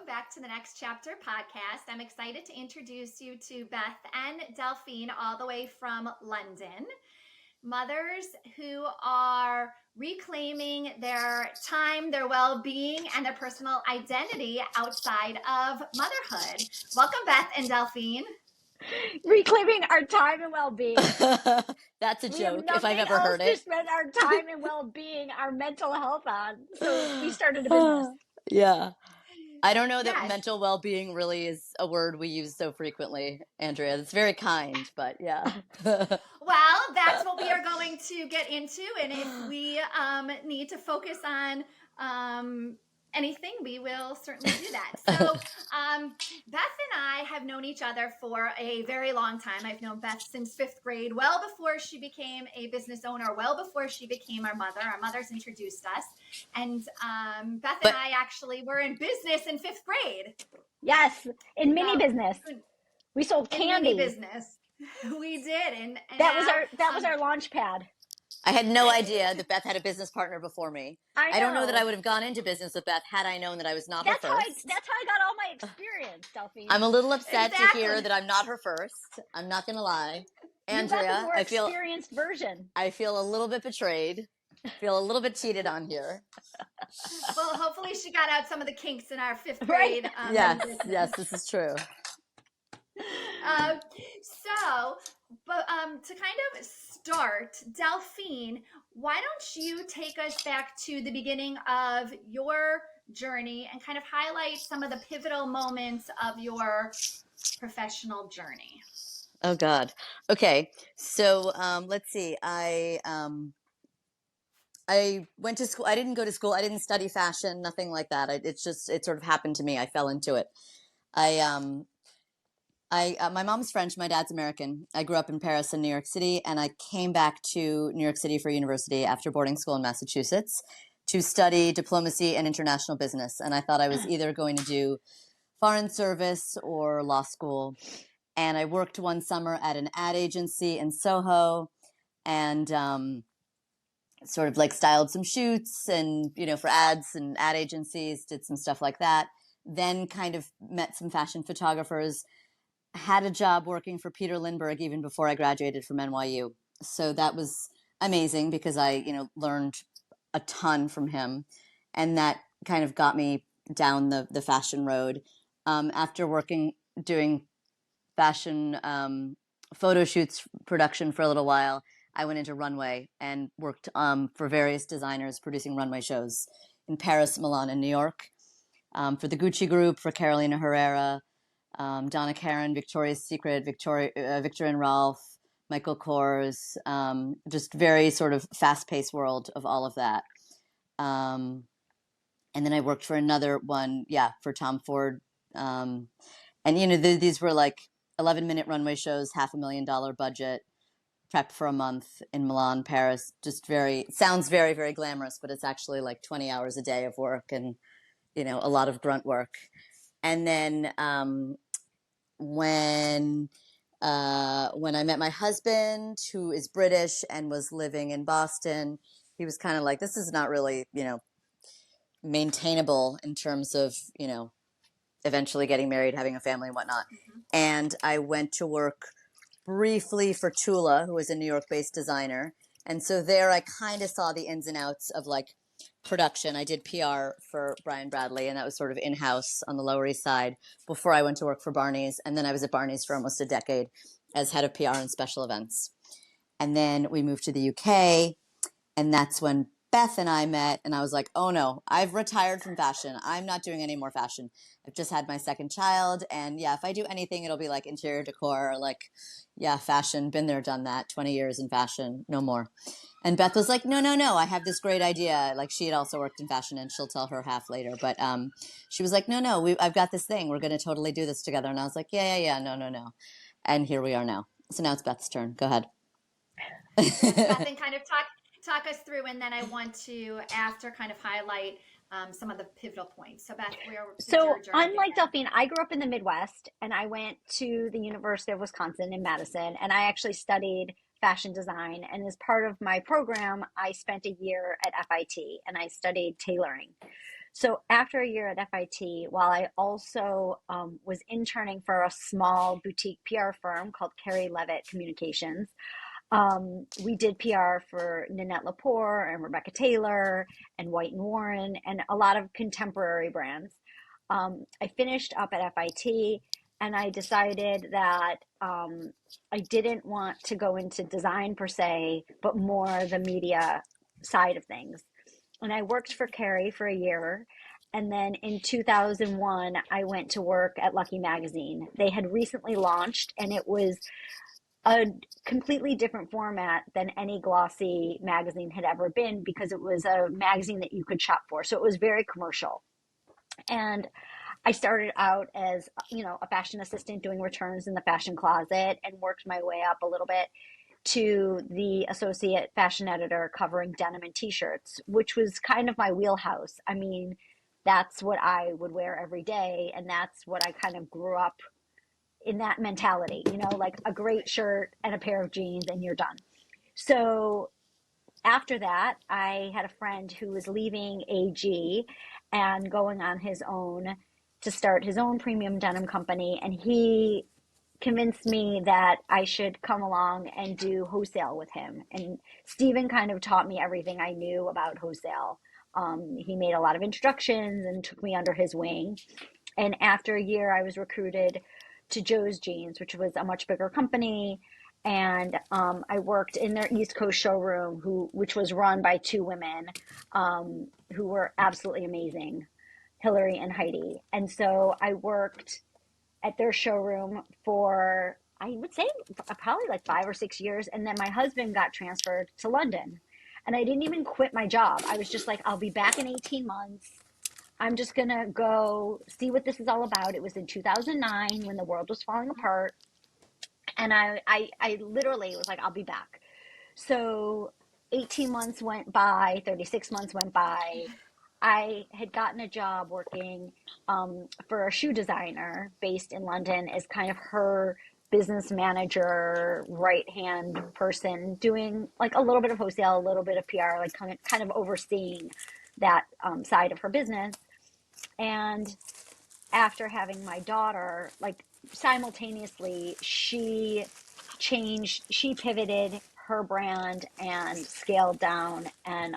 back to the Next Chapter podcast. I'm excited to introduce you to Beth and Delphine, all the way from London. Mothers who are reclaiming their time, their well being, and their personal identity outside of motherhood. Welcome, Beth and Delphine. Reclaiming our time and well-being. That's a We have joke if I've nothing ever else heard to it. spend our time and well-being, our mental health on. So we started a business. Yeah. I don't know that Yes. mental well-being really is a word we use so frequently, Andrea. It's very kind, but yeah. Well, that's what we are going to get into. And if we need to focus on anything, we will certainly do that. So, Beth and I have known each other for a very long time. I've known Beth since fifth grade, well before she became a business owner, well before she became our mother. Our mothers introduced us. And Beth and I actually were in business in fifth grade. Yes, in mini business. We sold candy. In mini business. We did. And that was our launch pad. I had no idea that Beth had a business partner before me. I don't know that know. I would have gone into business with Beth had I known that I was not her That's first. how I got all my experience, Delphine. I'm a little upset Exactly. to hear that I'm not her first. I'm not going to lie. You got Andrea, the more experienced version. I feel a little bit betrayed. I feel a little bit cheated on here. Well, hopefully she got out some of the kinks in our fifth grade. Yes, this is true. To kind of start, Delphine, why don't you take us back to the beginning of your journey and kind of highlight some of the pivotal moments of your professional journey? Oh God. Okay. So let's see. I went to school. I didn't go to school. I didn't study fashion. Nothing like that. It sort of happened to me. I fell into it. My mom's French, my dad's American. I grew up in Paris and New York City, and I came back to New York City for university after boarding school in Massachusetts to study diplomacy and international business. And I thought I was either going to do foreign service or law school. And I worked one summer at an ad agency in Soho, and sort of like styled some shoots and, for ads and ad agencies, did some stuff like that. Then kind of met some fashion photographers, had a job working for Peter Lindbergh even before I graduated from NYU. So that was amazing because I, learned a ton from him. And that kind of got me down the fashion road. After doing fashion photo shoots production for a little while, I went into runway and worked for various designers producing runway shows in Paris, Milan, and New York. For the Gucci Group, for Carolina Herrera, Donna Karan, Victoria's Secret, Victor and Ralph, Michael Kors, just very sort of fast-paced world of all of that. And then I worked for another one, for Tom Ford. And, these were like 11-minute runway shows, $500,000 budget, prepped for a month in Milan, Paris. Sounds very, very glamorous, but it's actually like 20 hours a day of work and, a lot of grunt work. And then when I met my husband, who is British and was living in Boston, he was kind of like, this is not really, maintainable in terms of, eventually getting married, having a family and whatnot. Mm-hmm. And I went to work briefly for Tula, who was a New York-based designer. And so there I kind of saw the ins and outs of like production. I did PR for Brian Bradley, and that was sort of in-house on the Lower East Side before I went to work for Barney's. And then I was at Barney's for almost a decade as head of PR and special events. And then we moved to the UK, and that's when Beth and I met, and I was like, oh no, I've retired from fashion. I'm not doing any more fashion. I've just had my second child, and if I do anything, it'll be like interior decor, or like, fashion, been there, done that, 20 years in fashion, no more. And Beth was like, no, I have this great idea. Like, she had also worked in fashion, and she'll tell her half later. But she was like, no, I've got this thing. We're going to totally do this together. And I was like, yeah, no. And here we are now. So now it's Beth's turn. Go ahead. Beth, and kind of talk us through, and then I want to, after, kind of highlight some of the pivotal points. So Beth, unlike Delphine, I grew up in the Midwest, and I went to the University of Wisconsin in Madison, and I actually studied fashion design. And as part of my program, I spent a year at FIT, and I studied tailoring. So after a year at FIT, while I also was interning for a small boutique PR firm called Carrie Levitt Communications, we did PR for Nanette Lepore and Rebecca Taylor and White and Warren and a lot of contemporary brands. I finished up at FIT and I decided that I didn't want to go into design per se, but more the media side of things. And I worked for Carrie for a year. And then in 2001, I went to work at Lucky Magazine. They had recently launched, and it was a completely different format than any glossy magazine had ever been because it was a magazine that you could shop for. So it was very commercial. And I started out as, a fashion assistant doing returns in the fashion closet and worked my way up a little bit to the associate fashion editor covering denim and t-shirts, which was kind of my wheelhouse. I mean, that's what I would wear every day. And that's what I kind of grew up in, that mentality, like a great shirt and a pair of jeans and you're done. So after that, I had a friend who was leaving AG and going on his own to start his own premium denim company. And he convinced me that I should come along and do wholesale with him. And Stephen kind of taught me everything I knew about wholesale. He made a lot of introductions and took me under his wing. And after a year, I was recruited to Joe's Jeans, which was a much bigger company. And I worked in their East Coast showroom, which was run by two women who were absolutely amazing, Hillary and Heidi. And so I worked at their showroom for, I would say, probably like 5 or 6 years. And then my husband got transferred to London. And I didn't even quit my job. I was just like, I'll be back in 18 months. I'm just going to go see what this is all about. It was in 2009 when the world was falling apart. And I literally was like, I'll be back. So 18 months went by, 36 months went by. I had gotten a job working for a shoe designer based in London as kind of her business manager, right hand person, doing like a little bit of wholesale, a little bit of PR, like kind of overseeing that side of her business. And after having my daughter, like simultaneously, she pivoted her brand and scaled down and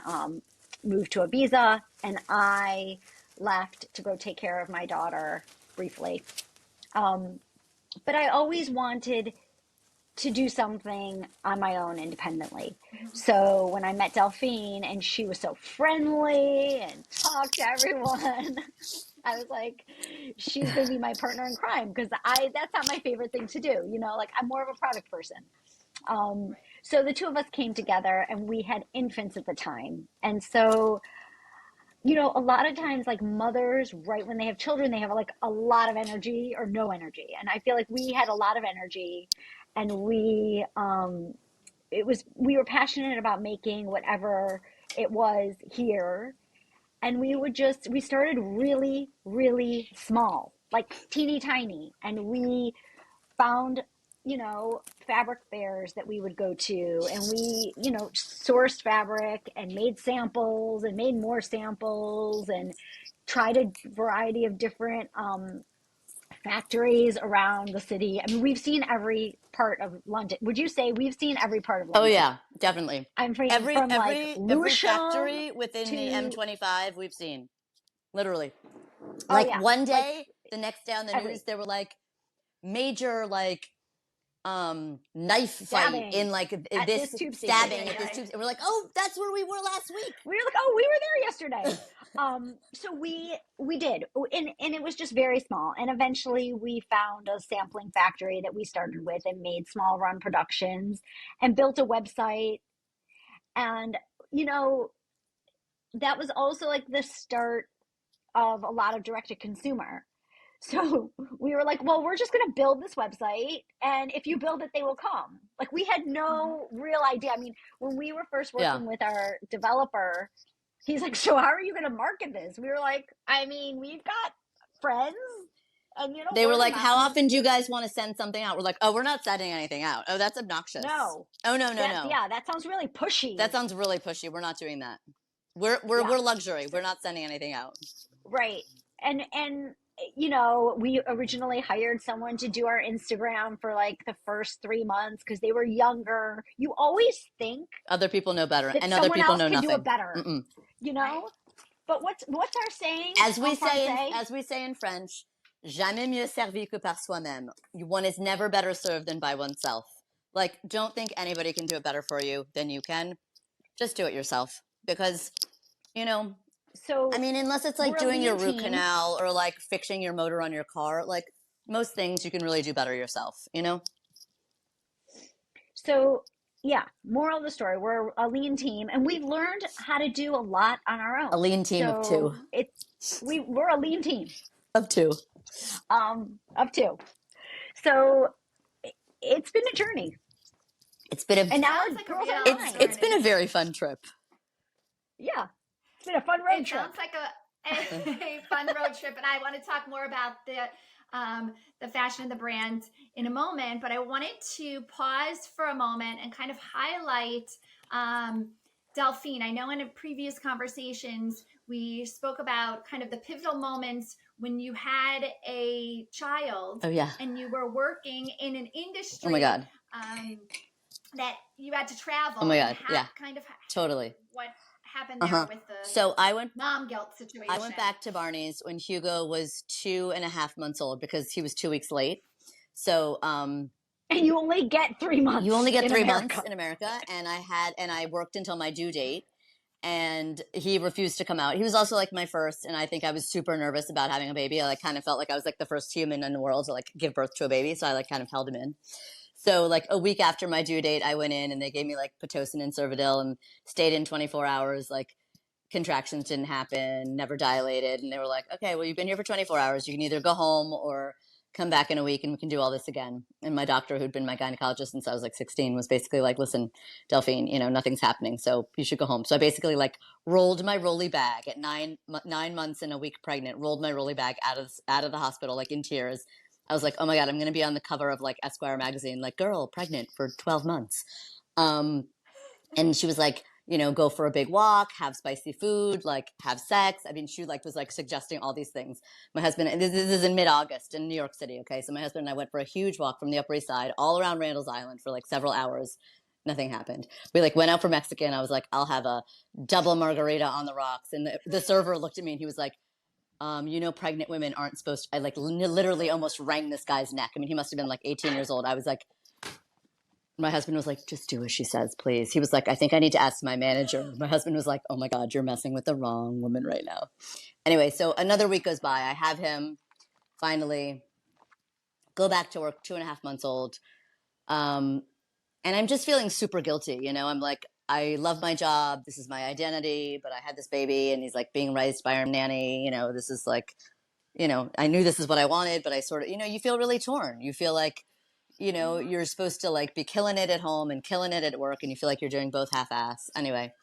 moved to Ibiza, and I left to go take care of my daughter briefly. But I always wanted to do something on my own independently. So when I met Delphine and she was so friendly and talked to everyone, I was like, she's going to be my partner in crime because that's not my favorite thing to do. Like I'm more of a product person. So the two of us came together and we had infants at the time. And so, a lot of times like mothers, right when they have children, they have like a lot of energy or no energy. And I feel like we had a lot of energy and we were passionate about making whatever it was here. And we started really, really small, like teeny tiny. And we found, fabric fairs that we would go to. And we, sourced fabric and made samples and made more samples and tried a variety of different factories around the city. I mean, we've seen every part of London. Would you say we've seen every part of London? Oh yeah, definitely. I'm from like Every Lewisham factory within the to M25 we've seen, literally. oh Like yeah, one like day, the next day on the every news, there were like major like knife fight stabbing in like at this this tube station. stabbing at this tube, and we're like, oh, that's where we were last week. We were like, oh, we were there yesterday. So we did, and it was just very small. And eventually, we found a sampling factory that we started with and made small run productions and built a website. And that was also like the start of a lot of direct to consumer. So we were like, well, we're just going to build this website. And if you build it, they will come. Like we had no real idea. I mean, when we were first working with our developer, he's like, so how are you going to market this? We were like, I mean, we've got friends. And they were like, how often do you guys want to send something out? We're like, oh, we're not sending anything out. Oh, that's obnoxious. No. Oh, no. Yeah, that sounds really pushy. That sounds really pushy. We're not doing that. We're luxury. We're not sending anything out. Right. And you know, we originally hired someone to do our Instagram for like the first 3 months because they were younger. You always think Other people know better, that and other someone people else know can do it nothing. better, Mm-mm. you Right. know? But what's our saying As we en say in français? French, jamais mieux servi que par soi-même. One is never better served than by oneself. Like, don't think anybody can do it better for you than you can. Just do it yourself, because you know, I So mean, unless it's like we're a doing your lean root team. canal or like fixing your motor on your car, like most things you can really do better yourself, you know? So yeah, moral of the story, we're a lean team and we've learned how to do a lot on our A own. lean team of two. So we're a lean team Of two. of two. So it's been a journey. It's been a And now Sounds our like a girls are real it's 9. been a journey. very fun trip. Yeah. It's been a fun road It trip. sounds like a fun road trip, and I want to talk more about the fashion and the brand in a moment. But I wanted to pause for a moment and kind of highlight Delphine. I know in previous conversations we spoke about kind of the pivotal moments when you had a child Oh yeah. and you were working in an Oh my industry god. that you had to travel Oh my and god. Yeah. kind of Totally. what happened there Uh-huh. with the So mom guilt I situation. went back to Barney's when Hugo was 2.5 months old because he was 2 weeks late. So And you only get 3 you months only get in 3 months America. in America, and I worked until my due date, and he refused to come out. He was also like my first, and I think I was super nervous about having a baby. I like kind of felt like I was like the first human in the world to like give birth to a baby, so I like kind of held him in. So like a week after my due date, I went in and they gave me like Pitocin and Cervidil and stayed in 24 hours. Like contractions didn't happen, never dilated, and they were like, okay, well you've been here for 24 hours. You can either go home or come back in a week and we can do all this again. And my doctor, who'd been my gynecologist since I was like 16, was basically like, listen, Delphine, you know, nothing's happening, so you should go home. So I basically like rolled my rolly bag at 9 months and a week pregnant, rolled my rolly bag out of the hospital, like in tears. I was like, oh my God, I'm going to be on the cover of like Esquire magazine, like girl pregnant for 12 months. And she was like, you know, go for a big walk, have spicy food, like have sex. I mean, she like was like suggesting all these things. My husband, and this is in mid-August in New York City. Okay. So my husband and I went for a huge walk from the Upper East Side all around Randall's Island for like several hours. Nothing happened. We like went out for Mexican. I was like, I'll have a double margarita on the rocks. And the server looked at me and he was like, you know, pregnant women aren't supposed to, I like literally almost wrang this guy's neck. I mean, he must have been like 18 years old. I was like, my husband was like, just do as she says, please. He was like, I think I need to ask my manager. My husband was like, oh my God, you're messing with the wrong woman right now. Anyway, so another week goes by. I have him finally go back to work, 2.5 months old. And I'm just feeling super guilty. You know, I'm like, I love my job. This is my identity, but I had this baby and he's like being raised by our nanny. You know, this is like, you know, I knew this is what I wanted, but I sort of, you know, you feel really torn. You feel like, you know, you're supposed to like be killing it at home and killing it at work, and you feel like you're doing both half-ass. Anyway,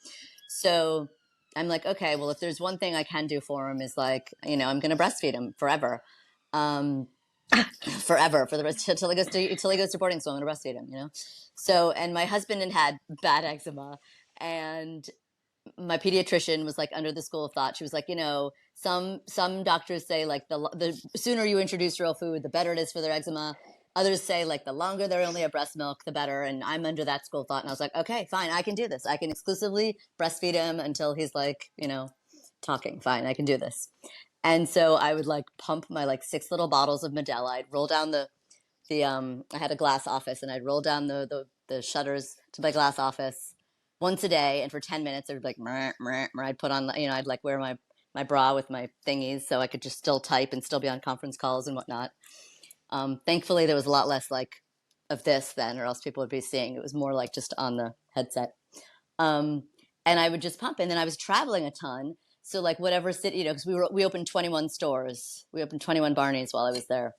so I'm like, okay, well, if there's one thing I can do for him is like, you know, I'm going to breastfeed him forever, um, forever for the rest until he goes to boarding school. I'm going to breastfeed him, you know. So, and my husband had bad eczema, and my pediatrician was like under the school of thought. She was like, you know, some doctors say like the sooner you introduce real food, the better it is for their eczema. Others say like the longer they're only at breast milk, the better. And I'm under that school of thought. And I was like, okay, fine, I can do this. I can exclusively breastfeed him until he's like, you know, talking. Fine, I can do this. And so I would like pump my like 6 little bottles of Medela. I'd roll down the I had a glass office and I'd roll down the shutters to my glass office once a day, and for 10 minutes I'd be like meh, meh, meh. I'd put on, you know, I'd like wear my bra with my thingies so I could just still type and still be on conference calls and whatnot. Thankfully there was a lot less like of this then, or else people would be seeing it was more like just on the headset. um, and I would just pump, and then I was traveling a ton, so like whatever city, you know, because we opened 21 stores, we opened 21 Barneys while I was there,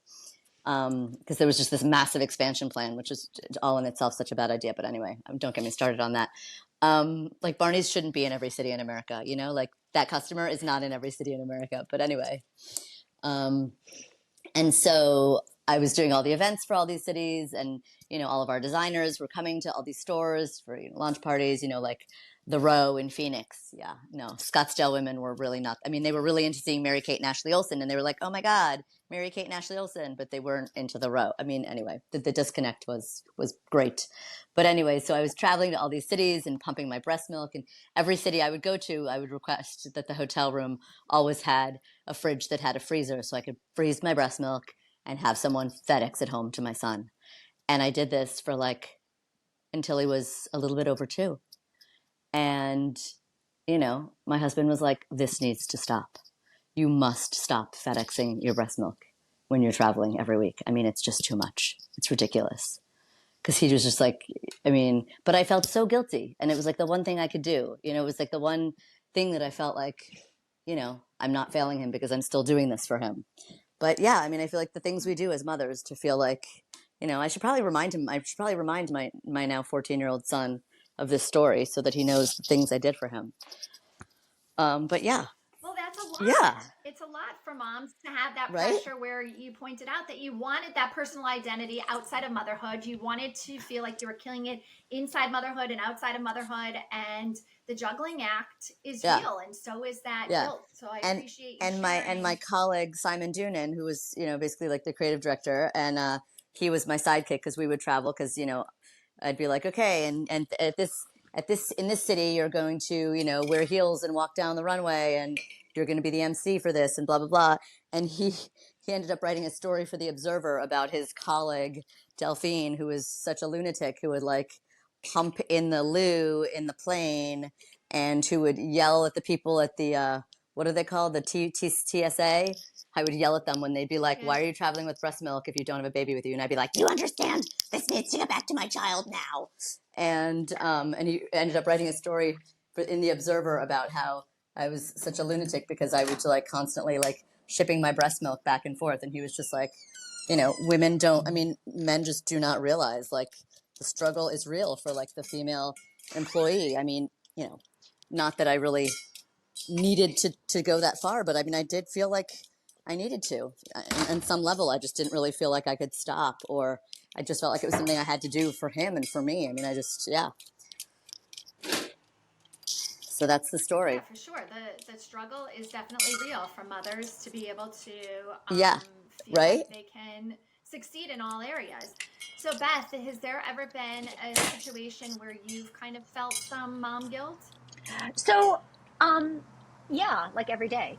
because there was just this massive expansion plan, which is all in itself such a bad idea. But anyway, don't get me started on that. Like Barney's shouldn't be in every city in America, you know, like that customer is not in every city in America. But anyway, and so I was doing all the events for all these cities, and all of our designers were coming to all these stores for launch parties. Like the Row in Phoenix. Yeah, no, Scottsdale women were really not. I mean, they were really into seeing Mary Kate and Ashley Olsen, and they were like, "Oh my God, Mary Kate and Ashley Olsen," but they weren't into the Row. I mean, anyway, the disconnect was great. But anyway, so I was traveling to all these cities and pumping my breast milk, and every city I would go to, I would request that the hotel room always had a fridge that had a freezer, so I could freeze my breast milk and have someone FedEx it home to my son. And I did this for until he was a little bit over 2. And, my husband was like, this needs to stop. You must stop FedExing your breast milk when you're traveling every week. I mean, it's just too much. It's ridiculous. Because he was just like, but I felt so guilty. And it was like the one thing I could do. It was like the one thing that I felt like, I'm not failing him because I'm still doing this for him. But yeah, I feel like the things we do as mothers to feel like, I should probably remind him. I should probably remind my now 14-year-old son of this story so that he knows the things I did for him. But yeah. Well, that's a lot. Yeah. It's a lot for moms to have that right? pressure where you pointed out that you wanted that personal identity outside of motherhood. You wanted to feel like you were killing it inside motherhood and outside of motherhood. And the juggling act is real. And so is that guilt. So I appreciate you sharing. And my colleague, Simon Doonan, who was, basically like the creative director, and he was my sidekick because we would travel because, I'd be like, okay, and in this city, you're going to, wear heels and walk down the runway, and you're going to be the MC for this, and blah blah blah. And he ended up writing a story for the Observer about his colleague Delphine, who was such a lunatic, who would like pump in the loo in the plane, and who would yell at the people at the what are they called, the TSA. I would yell at them when they'd be like, why are you traveling with breast milk if you don't have a baby with you? And I'd be like, you understand, this needs to get back to my child now. And he ended up writing a story in the Observer about how I was such a lunatic because I would like constantly like shipping my breast milk back and forth. And he was just like, men just do not realize like the struggle is real for like the female employee. Not that I really needed to go that far, but I did feel like I needed to. On some level, I just didn't really feel like I could stop, or I just felt like it was something I had to do for him and for me. So that's the story. Yeah, for sure. The struggle is definitely real for mothers to be able to feel like they can succeed in all areas. So Beth, has there ever been a situation where you've kind of felt some mom guilt? So, yeah, like every day.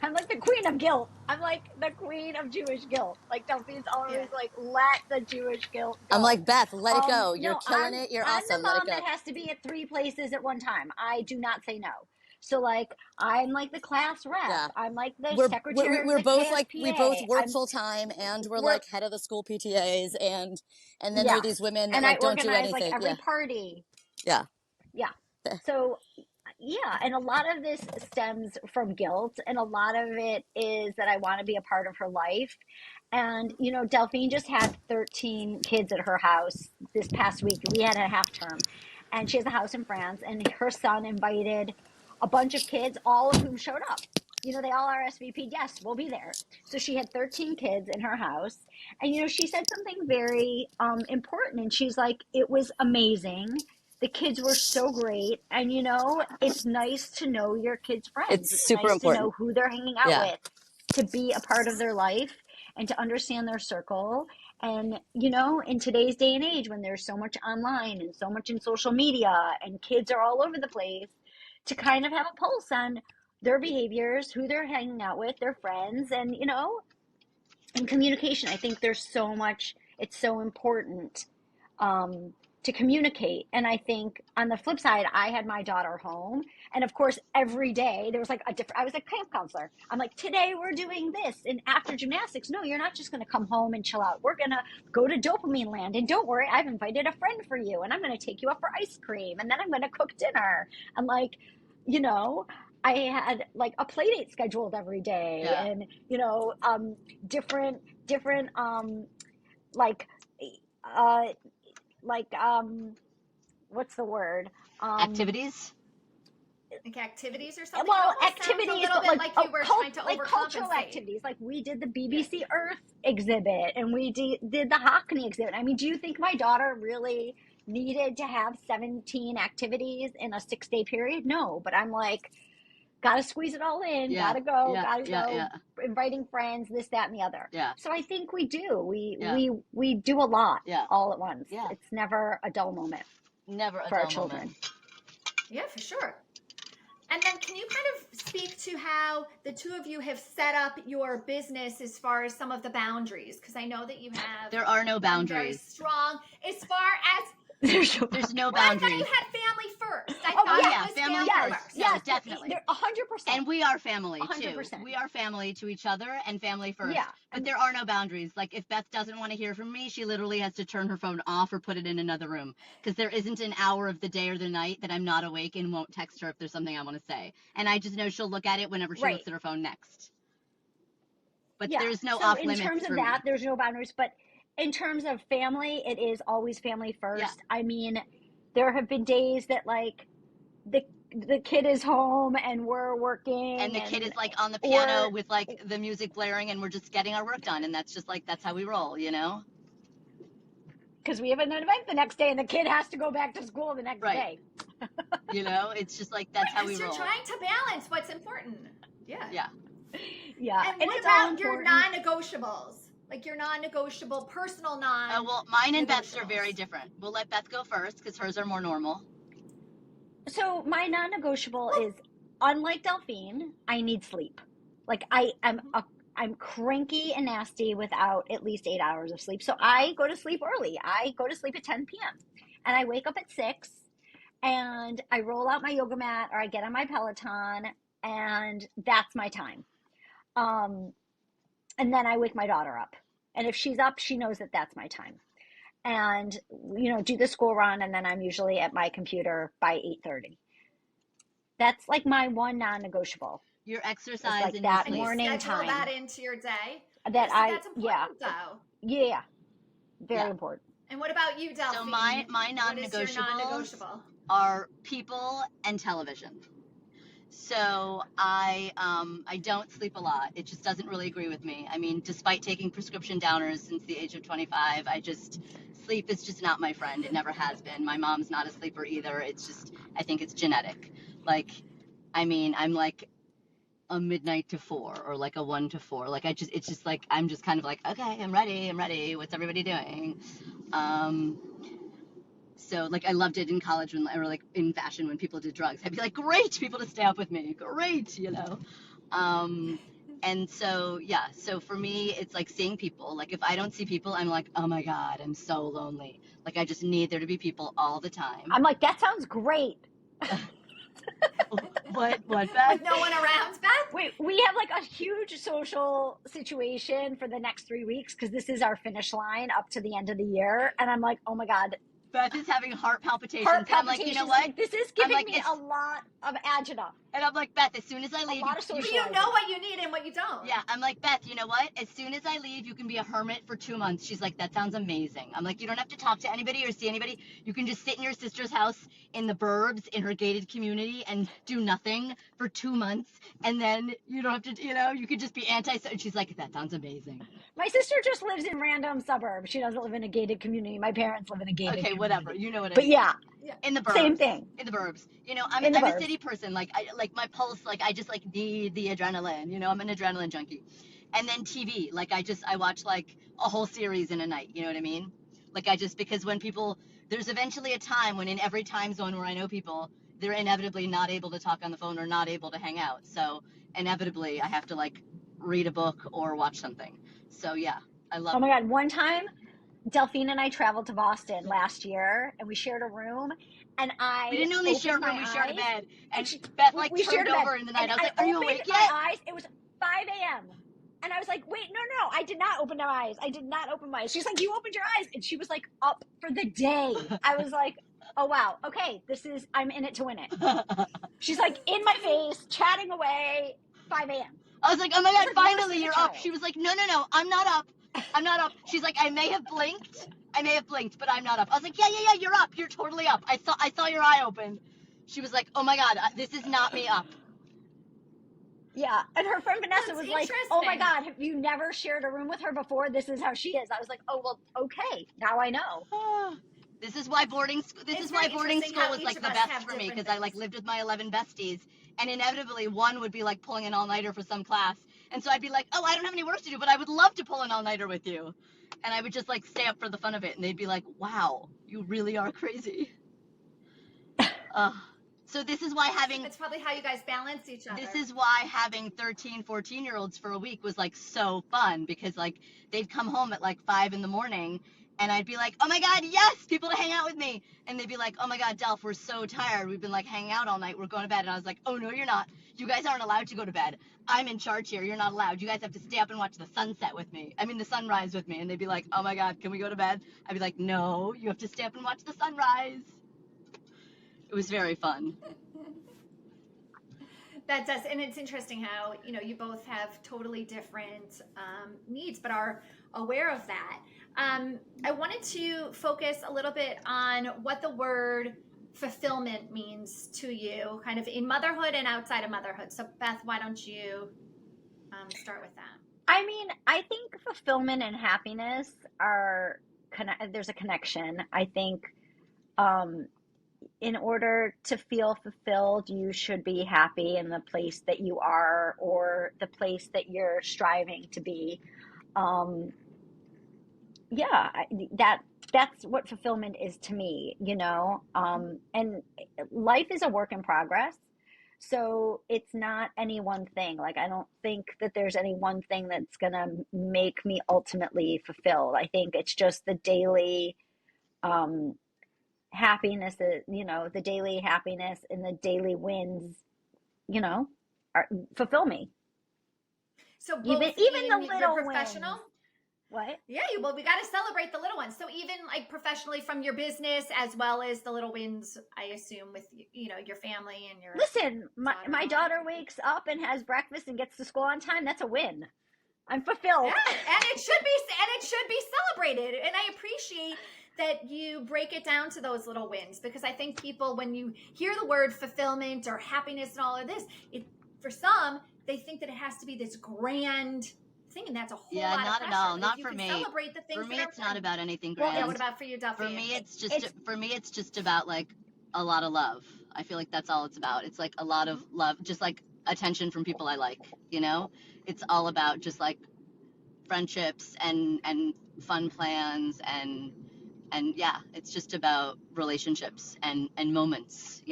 I'm like the queen of guilt. I'm like the queen of Jewish guilt. Like Delphine's always like, let the Jewish guilt go. I'm like, Beth, let it go. You're No, killing it. You're awesome. I'm the mom that has to be at 3 places at one time. I do not say no. So like, I'm like the class rep. Yeah. I'm like the We're secretary. We're both KSPA. like, we both work full time, and we're like head of the school PTAs, and then there are these women that and like I don't do organize anything. like every party. Yeah. So yeah, and a lot of this stems from guilt, and a lot of it is that I want to be a part of her life. And Delphine just had 13 kids at her house this past week. We had a half term, and she has a house in France, and her son invited a bunch of kids, all of whom showed up. They all RSVP'd, yes, we'll be there. So she had 13 kids in her house, and she said something very important, and she's like, it was amazing. The kids were so great, and it's nice to know your kids' friends. It's super nice important to know who they're hanging out with, to be a part of their life and to understand their circle. And in today's day and age, when there's so much online and so much in social media and kids are all over the place, to kind of have a pulse on their behaviors, who they're hanging out with, their friends, and in communication. I think there's so much, it's so important to communicate. And I think on the flip side, I had my daughter home, and of course every day there was like I was a camp counselor. I'm like, today we're doing this, and after gymnastics, no, you're not just going to come home and chill out. We're going to go to dopamine land, and don't worry, I've invited a friend for you, and I'm going to take you out for ice cream, and then I'm going to cook dinner. And like, I had like a play date scheduled every day, and different like what's the word, activities. Like activities or something? Well, It almost activities, sounds a little but bit like like you were trying to like cultural overcompensate. activities. Like we did the BBC Earth exhibit, and we did the Hockney exhibit. I mean, do you think my daughter really needed to have 17 activities in a 6-day period? No, but I'm like, gotta squeeze it all in, Yeah. gotta go, Yeah. inviting friends, this, that, and the other. Yeah. So I think we do. Yeah. We do a lot Yeah. all at once. Yeah. It's never a dull moment Never a for our dull children. moment. Yeah, for sure. And then can you kind of speak to how the two of you have set up your business as far as some of the boundaries? Because I know that you have There are no very boundaries. strong as far as There's no well, I thought boundaries. you had family first. I Oh, thought yeah, it was family family first. first. No, yes, definitely. They're 100%. And we are family too. 100%. We are family to each other and family first. Yeah. But there are no boundaries. Like if Beth doesn't want to hear from me, she literally has to turn her phone off or put it in another room. Because there isn't an hour of the day or the night that I'm not awake and won't text her if there's something I want to say. And I just know she'll look at it whenever she looks at her phone next. But there's no off limits. In terms of that, there's no boundaries. But in terms of family, it is always family first. Yeah. I mean, there have been days that like the kid is home and we're working, and the kid is like on the piano with like the music blaring, and we're just getting our work done, and that's just like that's how we roll, you know. Because we have an event the next day, and the kid has to go back to school the next day. You know, it's just like that's how we roll. You're trying to balance what's important. Yeah. Yeah. Yeah. And what about your non-negotiables? Like your non-negotiable, personal non. Well, mine and Beth's are very different. We'll let Beth go first because hers are more normal. So my non-negotiable is, unlike Delphine, I need sleep. Like I'm cranky and nasty without at least 8 hours of sleep. So I go to sleep early. I go to sleep at 10 p.m. and I wake up at 6 and I roll out my yoga mat or I get on my Peloton, and that's my time. And then I wake my daughter up. And if she's up, she knows that that's my time. And, you know, do the school run, and then I'm usually at my computer by 8:30. That's like my one non-negotiable. Your exercise like and that your sleep. morning You schedule time. that into your day. That's important, though. Yeah. Very important. And what about you, Delphine? So my non-negotiables are people and television. So I don't sleep a lot. It just doesn't really agree with me. I mean, despite taking prescription downers since the age of 25, sleep is just not my friend. It never has been. My mom's not a sleeper either. It's just, I think it's genetic. Like, I mean, I'm like a midnight to 4 or like a 1 to 4. Like it's just like, I'm just kind of like, okay, I'm ready. What's everybody doing? So like I loved it in college or like in fashion when people did drugs. I'd be like, great, people to stay up with me, great, you know. And so so for me it's like seeing people. Like if I don't see people, I'm like, oh my god, I'm so lonely. Like I just need there to be people all the time. I'm like, that sounds great. What, Beth? With no one around, Beth? Wait, we have like a huge social situation for the next 3 weeks because this is our finish line up to the end of the year, and I'm like, oh my god, Beth is having heart palpitations. I'm like, you know what? This is giving me a lot of agita. And I'm like, Beth, as soon as I leave, you know what you need and what you don't. Yeah, I'm like, Beth, you know what? As soon as I leave, you can be a hermit for 2 months. She's like, that sounds amazing. I'm like, you don't have to talk to anybody or see anybody. You can just sit in your sister's house in the burbs in her gated community and do nothing for 2 months. And then you don't have to, you know, you could just be anti-social. She's like, that sounds amazing. My sister just lives in random suburbs. She doesn't live in a gated community. My parents live in a gated community. Okay, whatever. You know what I mean. But yeah. In the burbs. Same thing. In the burbs. You know, I'm a city person. Like my pulse, like I just like need the adrenaline. You know, I'm an adrenaline junkie. And then TV, like I watch like a whole series in a night. You know what I mean? Like because when people, there's eventually a time when in every time zone where I know people, they're inevitably not able to talk on the phone or not able to hang out. So inevitably I have to like read a book or watch something. So yeah, I love. Oh my God. One time, Delphine and I traveled to Boston last year, and we shared a room, and we didn't only share a room, we shared a bed, and Beth like we turned over in the night. I was like, are you awake yet? My eyes, it was 5 a.m. and I was like, wait, no, I did not open my eyes. She's like, you opened your eyes, and she was like up for the day. I was like, oh wow, okay, I'm in it to win it. She's like in my face, chatting away, 5 a.m. I was like, oh my God, finally you're up. She was like, no, I'm not up. She's like, I may have blinked, but I'm not up. I was like, yeah, you're up. You're totally up. I saw your eye open. She was like, oh my God, this is not me up. Yeah. And her friend Vanessa That's was like, oh my interesting. God, have you never shared a room with her before? This is how she is. I was like, oh, well, okay. Now I know. This is why boarding school How was each like of the us best have for me, different because I like things. lived with my 11 besties, and inevitably one would be like pulling an all-nighter for some class, and so I'd be like, oh, I don't have any work to do, but I would love to pull an all-nighter with you, and I would just like stay up for the fun of it, and they'd be like, wow, you really are crazy. So this is why That's probably how you guys balance each other. this is why having 13, 14-year-olds for a week was like so fun, because like they'd come home at like 5 in the morning, and I'd be like, oh my God, yes, people to hang out with me. And they'd be like, oh my God, Delph, we're so tired. We've been like hanging out all night. We're going to bed. And I was like, oh no, you're not. You guys aren't allowed to go to bed. I'm in charge here. You're not allowed. You guys have to stay up and watch the sunset with me. I mean, the sunrise with me. And they'd be like, oh my God, can we go to bed? I'd be like, no, you have to stay up and watch the sunrise. It was very fun. That does, and it's interesting how you both have totally different needs, but are aware of that. I wanted to focus a little bit on what the word fulfillment means to you, kind of in motherhood and outside of motherhood. So, Beth, why don't you start with that? I mean, I think fulfillment and happiness are there's a connection. I think um, in order to feel fulfilled, you should be happy in the place that you are or the place that you're striving to be. Um, yeah, that's what fulfillment is to me, and life is a work in progress. So it's not any one thing. Like, I don't think that there's any one thing that's gonna make me ultimately fulfilled. I think it's just the daily um, happiness, the daily happiness and the daily wins, you know, fulfill me. So, Even both even in the your little professional. wins. What? Yeah, well, we got to celebrate the little ones. So even like professionally from your business, as well as the little wins, I assume with your family and your Listen, my daughter wakes up and has breakfast and gets to school on time. That's a win. I'm fulfilled. Yeah, and it should be celebrated. And I appreciate that you break it down to those little wins, because I think people, when you hear the word fulfillment or happiness and all of this, for some, they think that it has to be this grand thing, and that's a whole lot not of at pressure. all. But Not if you for can me. celebrate the things For me, that it's are not fun. about anything Well, grand. Yeah, what about for you, Delphine? For me, it's just about like a lot of love. I feel like that's all it's about. It's like a lot of love, just like attention from people I like. It's all about just like friendships and fun plans and yeah, it's just about relationships and moments.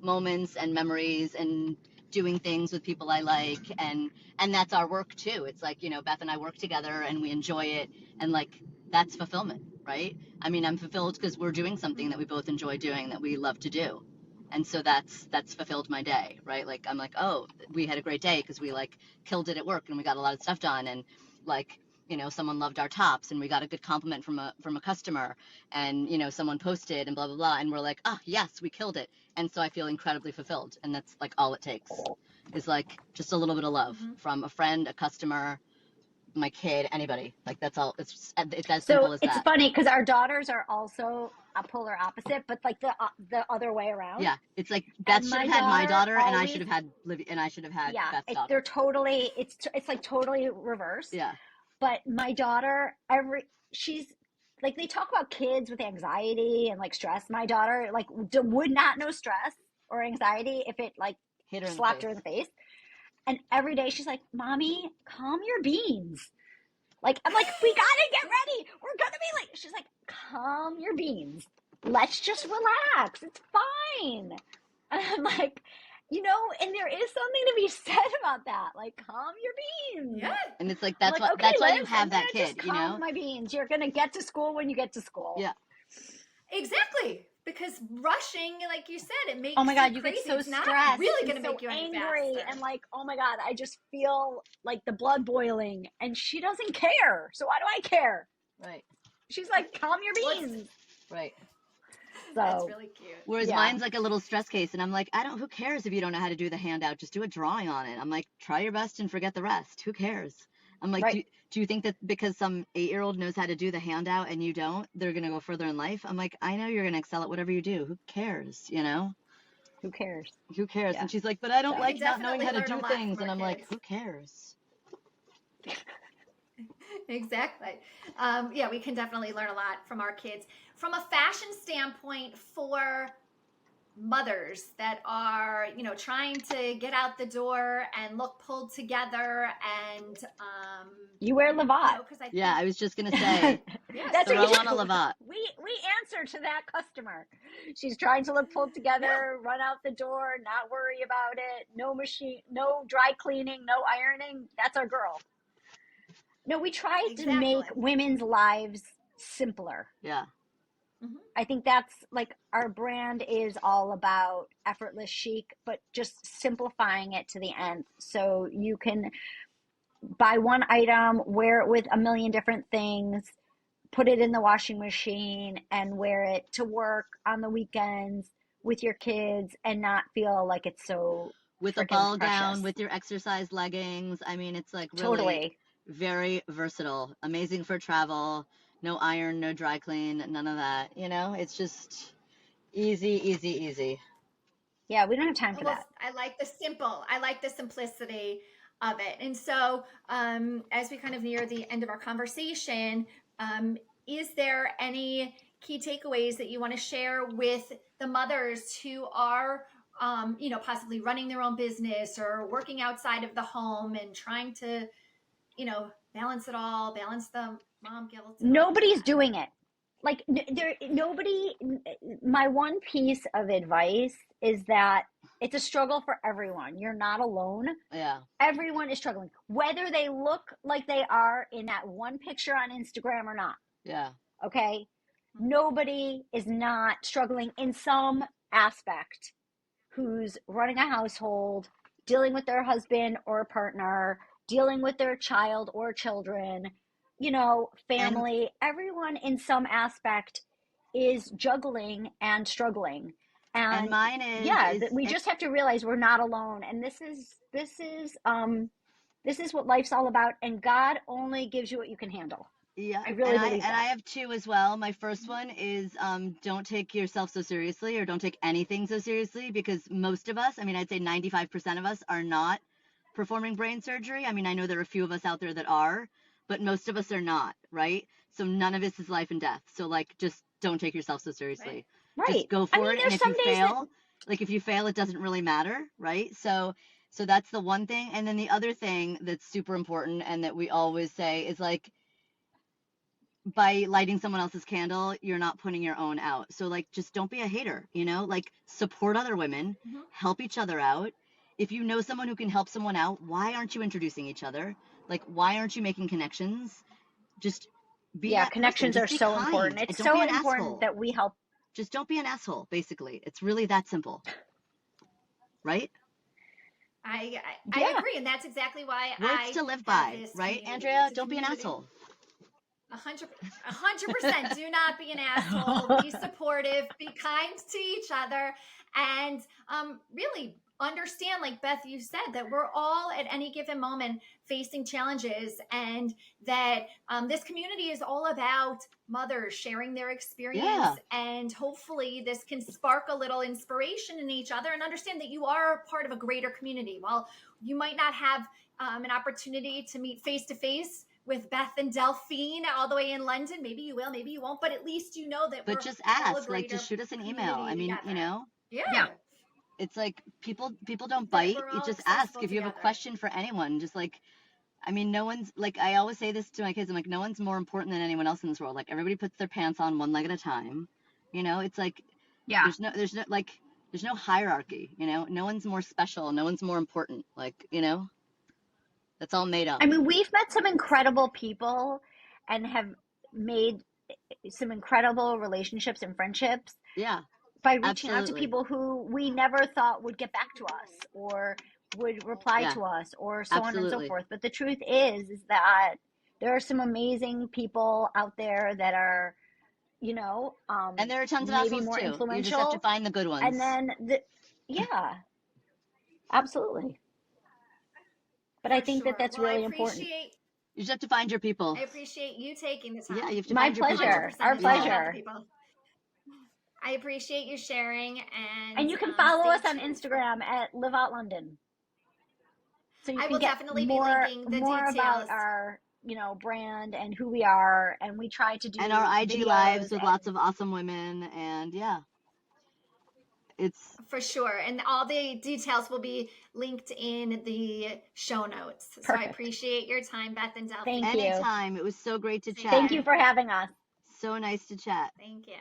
Moments and memories and doing things with people I like, and that's our work too. It's like, Beth and I work together and we enjoy it, and like that's fulfillment, right? I mean, I'm fulfilled because we're doing something that we both enjoy doing, that we love to do. And so that's fulfilled my day, right? Like, I'm like, oh, we had a great day because we like killed it at work and we got a lot of stuff done, and like, someone loved our tops and we got a good compliment from a customer, and someone posted and blah blah blah, and we're like, oh yes, we killed it. And so I feel incredibly fulfilled, and that's like all it takes, is like just a little bit of love from a friend, a customer, my kid, anybody. Like, that's all. It's as so simple as it's that. funny because our daughters are also a polar opposite, but like the other way around. Yeah, it's like Beth And should my have had my daughter, and I always, should have had Livy, and I should have had yeah, Beth's they're daughter. totally, it's like totally reversed. Yeah. But my daughter, she's like, they talk about kids with anxiety and like stress. My daughter like would not know stress or anxiety if it like Hit her in the slapped her face. in the face. And every day she's like, Mommy, calm your beans. Like, I'm like, we gotta get ready. We're gonna be like, she's like, calm your beans. Let's just relax. It's fine. And I'm like, and there is something to be said about that. Like, calm your beans. Yeah. And it's like, I'm that's like, what okay, that's why Liz, you have I'm that gonna kid, just calm my beans. You're gonna get to school when you get to school. Yeah. Exactly. Because rushing, like you said, it makes Oh my God, you crazy. get so It's not stressed really and going to so make you any angry faster. and like, oh my God, I just feel like the blood boiling, and she doesn't care. So why do I care? Right. She's like, calm your beans. Right. That's So really cute. Whereas yeah. mine's like a little stress case, and I'm like, who cares if you don't know how to do the handout? Just do a drawing on it. I'm like, try your best and forget the rest. Who cares? I'm like, Right. do you think that because some 8-year-old knows how to do the handout and you don't, they're going to go further in life? I'm like, I know you're going to excel at whatever you do. Who cares, Who cares? Who cares? Yeah. And she's like, but I don't So- We like can not knowing how to definitely learn do a lot things. from And our I'm like, kids. who cares? Exactly. Yeah, we can definitely learn a lot from our kids. From a fashion standpoint, for mothers that are, you know, trying to get out the door and look pulled together, and You wear you Livotte. know, because I Yeah, think, I was just gonna say, yes, That's throw what you on a do. Livotte. We answer to that customer. She's trying to look pulled together, run out the door, not worry about it. No machine, no dry cleaning, no ironing. That's our girl. No, we try to make exactly. women's lives simpler. Yeah. Mhm. I think that's like our brand is all about effortless chic, but just simplifying it to the end. So you can buy one item, wear it with a million different things, put it in the washing machine, and wear it to work on the weekends with your kids and not feel like it's so With a freaking ball gown, precious. with your exercise leggings. I mean, it's like really Totally. very versatile. Amazing for travel. No iron, no dry clean, none of that. You know, it's just easy, easy, easy. Yeah, we don't have time for Well, that. I like the simple. I like the simplicity of it. And so, as we kind of near the end of our conversation, is there any key takeaways that you want to share with the mothers who are, you know, possibly running their own business or working outside of the home and trying to, you know, balance it all, balance the mom guilt and all of Nobody's that? doing it. Like nobody. My one piece of advice is that it's a struggle for everyone. You're not alone. Yeah. Everyone is struggling, whether they look like they are in that one picture on Instagram or not. Yeah. Okay, nobody is not struggling in some aspect who's running a household, dealing with their husband or partner, dealing with their child or children, you know, And family. Everyone in some aspect is juggling and struggling. and And mine yeah, is we just have to realize we're not alone. And this is what life's all about. And God only gives you what you can handle. yeah, I really believe and I that. have two as well. My first one is don't take yourself so seriously, or don't take anything so seriously, because most of us, I mean, I'd say 95% of us are not performing brain surgery. I mean, I know there are a few of us out there that are, but most of us are not, right? So none of this is life and death. So like just don't take yourself so seriously. Right. Just Right. go I for mean, it, and there's if you some days that, fail, like if you fail, it doesn't really matter, right? So that's the one thing. And then the other thing that's super important and that we always say is like, by lighting someone else's candle, you're not putting your own out. So like just don't be a hater, you know? Like support other women, Mhm. help each other out. If you know someone who can help someone out, why aren't you introducing each other? Like why aren't you making connections? Just be yeah, that person. connections are Just be so important. kind. It's And don't be so an important asshole. that we help. Just don't be an asshole, basically. It's really that simple. Right? I Yeah. agree, and that's exactly why Words I to live have by, this right, community. Andrea? It's a Don't be an community. asshole. 100%. Do not be an asshole. Be supportive. Be kind to each other, and really understand, like Beth, you said, that we're all at any given moment facing challenges, and that this community is all about mothers sharing their experience, Yeah. and hopefully this can spark a little inspiration in each other, and understand that you are part of a greater community. While you might not have an opportunity to meet face to face with Beth and Delphine all the way in London, maybe you will, maybe you won't, but at least you know that But we're just all a ask, like greater just shoot us an email. community I mean, you together. know, Yeah, Yeah. it's like people don't that bite. we're You all just ask accessible if you have a together. question for anyone. Just like, I mean, no one's like, I always say this to my kids. I'm like, no one's more important than anyone else in this world. Like everybody puts their pants on one leg at a time. You know, it's like Yeah. there's no hierarchy. You know, no one's more special. No one's more important. Like, you know, that's all made up. I mean, we've met some incredible people and have made some incredible relationships and friendships Yeah, by reaching out to absolutely. people who we never thought would get back to us or would reply Yeah, to us or so on and so absolutely. forth. But the truth is that there are some amazing people out there that are, you know, And there are tons of maybe assholes more too. You just have to influential. find the good And ones. then, yeah, absolutely. But I For think that sure. that's Well, really important. You just have to find your people. I appreciate you taking the Yeah, time. you have to My find your people. pleasure. 100%. Our It's all Yeah. about the pleasure. people. I appreciate you sharing, And you can follow us stay on tuned. Instagram at Livotte London. So you I can will get definitely be more linking the about details. our, brand and who we are, and we try to do And our IG videos lives with and lots of awesome women, and yeah, it's For sure. And all the details will be linked in the show notes. So I perfect. appreciate your time, Beth and Delphine. Thank you. anytime. It was so great to Take chat. Thank care. you for having us. So nice to chat. Thank you.